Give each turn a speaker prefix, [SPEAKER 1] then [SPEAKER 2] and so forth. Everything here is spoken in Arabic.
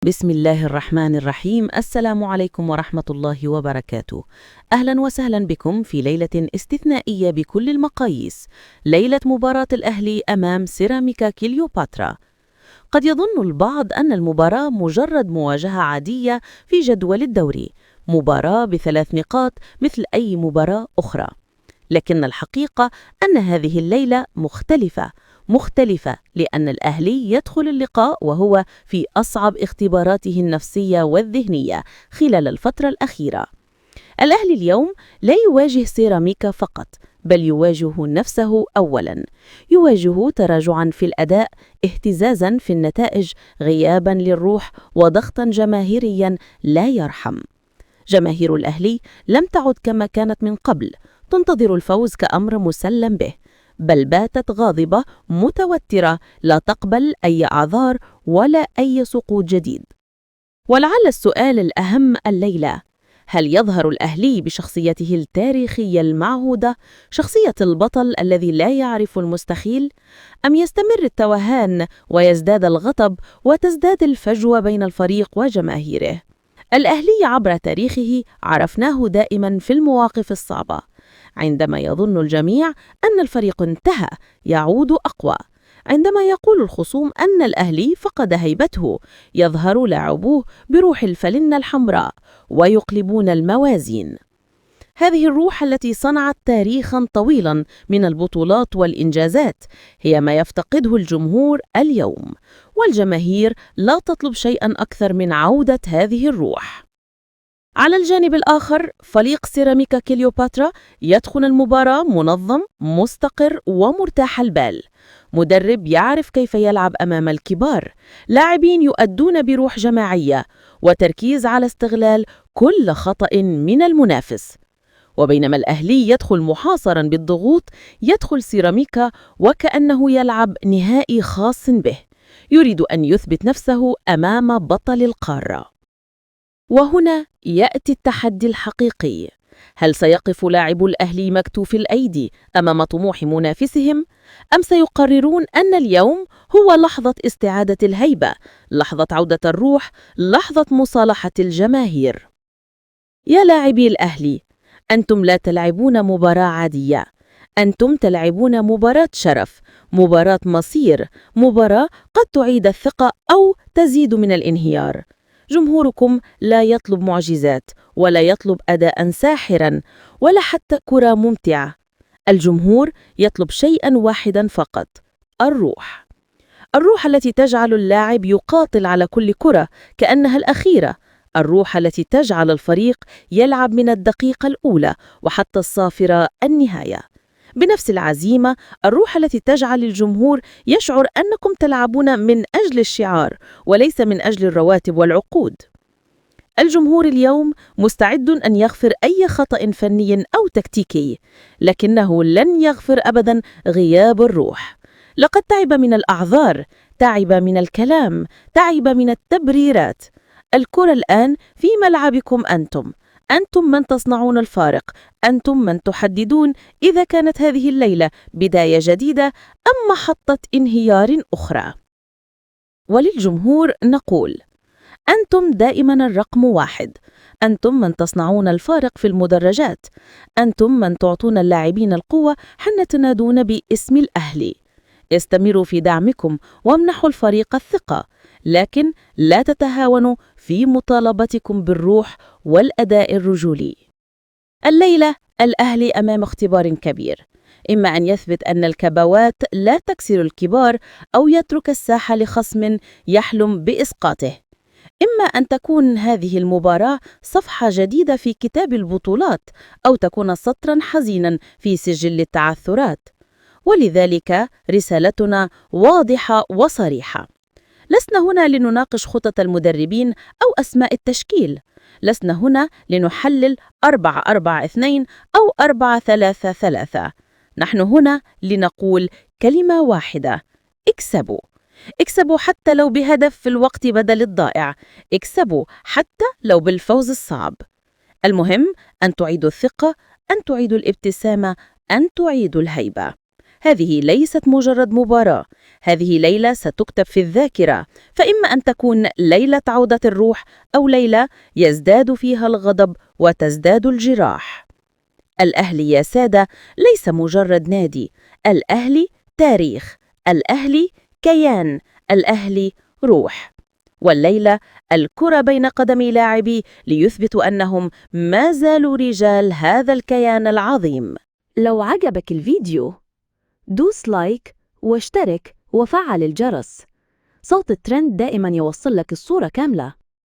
[SPEAKER 1] بسم الله الرحمن الرحيم. السلام عليكم ورحمة الله وبركاته. أهلا وسهلا بكم في ليلة استثنائية بكل المقاييس، ليلة مباراة الأهلي أمام سيراميكا كليوباترا. قد يظن البعض أن المباراة مجرد مواجهة عادية في جدول الدوري، مباراة ب3 نقاط مثل أي مباراة أخرى، لكن الحقيقة أن هذه الليلة مختلفة لأن الأهلي يدخل اللقاء وهو في أصعب اختباراته النفسية والذهنية خلال الفترة الأخيرة. الأهلي اليوم لا يواجه سيراميكا فقط، بل يواجه نفسه أولاً، يواجه تراجعاً في الأداء، اهتزازاً في النتائج، غياباً للروح، وضغطاً جماهيرياً لا يرحم. جماهير الأهلي لم تعد كما كانت من قبل، تنتظر الفوز كأمر مسلم به، بل باتت غاضبة متوترة لا تقبل أي أعذار ولا أي سقوط جديد. ولعل السؤال الأهم الليلة: هل يظهر الأهلي بشخصيته التاريخية المعهودة، شخصية البطل الذي لا يعرف المستحيل، أم يستمر التوهان ويزداد الغضب وتزداد الفجوة بين الفريق وجماهيره؟ الأهلي عبر تاريخه عرفناه دائما في المواقف الصعبة، عندما يظن الجميع أن الفريق انتهى يعود أقوى، عندما يقول الخصوم أن الأهلي فقد هيبته يظهر لاعبوه بروح الفلنة الحمراء ويقلبون الموازين. هذه الروح التي صنعت تاريخا طويلا من البطولات والإنجازات هي ما يفتقده الجمهور اليوم، والجماهير لا تطلب شيئا أكثر من عودة هذه الروح. على الجانب الآخر، فريق سيراميكا كليوباترا يدخل المباراة منظم، مستقر ومرتاح البال، مدرب يعرف كيف يلعب أمام الكبار، لاعبين يؤدون بروح جماعية وتركيز على استغلال كل خطأ من المنافس. وبينما الأهلي يدخل محاصرا بالضغوط، يدخل سيراميكا وكأنه يلعب نهائي خاص به، يريد أن يثبت نفسه أمام بطل القارة. وهنا يأتي التحدي الحقيقي: هل سيقف لاعبو الأهلي مكتوف الأيدي أمام طموح منافسهم، أم سيقررون أن اليوم هو لحظة استعادة الهيبة، لحظة عودة الروح، لحظة مصالحة الجماهير؟ يا لاعبي الأهلي، أنتم لا تلعبون مباراة عادية، أنتم تلعبون مباراة شرف، مباراة مصير، مباراة قد تعيد الثقة أو تزيد من الانهيار. جمهوركم لا يطلب معجزات، ولا يطلب أداء ساحرا، ولا حتى كرة ممتعة. الجمهور يطلب شيئا واحدا فقط: الروح. الروح التي تجعل اللاعب يقاتل على كل كرة كأنها الأخيرة، الروح التي تجعل الفريق يلعب من الدقيقة الأولى وحتى الصافرة النهاية بنفس العزيمة، الروح التي تجعل الجمهور يشعر أنكم تلعبون من أجل الشعار وليس من أجل الرواتب والعقود. الجمهور اليوم مستعد أن يغفر أي خطأ فني أو تكتيكي، لكنه لن يغفر أبدا غياب الروح. لقد تعب من الأعذار، تعب من الكلام، تعب من التبريرات. الكرة الآن في ملعبكم أنتم من تصنعون الفارق، أنتم من تحددون إذا كانت هذه الليلة بداية جديدة أم محطة انهيار أخرى. وللجمهور نقول: أنتم دائما الرقم 1، أنتم من تصنعون الفارق في المدرجات، أنتم من تعطون اللاعبين القوة حين تنادون باسم الأهلي. استمروا في دعمكم وامنحوا الفريق الثقة، لكن لا تتهاونوا في مطالبتكم بالروح والأداء الرجولي. الليلة الأهلي أمام اختبار كبير، إما أن يثبت أن الكبوات لا تكسر الكبار، أو يترك الساحة لخصم يحلم بإسقاطه. إما أن تكون هذه المباراة صفحة جديدة في كتاب البطولات، أو تكون سطرا حزينا في سجل التعثرات. ولذلك رسالتنا واضحة وصريحة: لسنا هنا لنناقش خطط المدربين أو أسماء التشكيل، لسنا هنا لنحلل 4-4-2 أو 4-3-3. نحن هنا لنقول كلمة واحدة: اكسبوا. اكسبوا حتى لو بهدف في الوقت بدل الضائع، اكسبوا حتى لو بالفوز الصعب. المهم أن تعيدوا الثقة، أن تعيدوا الابتسامة، أن تعيدوا الهيبة. هذه ليست مجرد مباراة، هذه ليلة ستكتب في الذاكرة، فإما أن تكون ليلة عودة الروح أو ليلة يزداد فيها الغضب وتزداد الجراح. الأهلي يا سادة ليس مجرد نادي، الأهلي تاريخ، الأهلي كيان، الأهلي روح. والليلة الكرة بين قدمي لاعبي ليثبتوا أنهم ما زالوا رجال هذا الكيان العظيم.
[SPEAKER 2] لو عجبك الفيديو دوس لايك واشترك وفعل الجرس. صوت الترند دائما يوصل لك الصورة كاملة.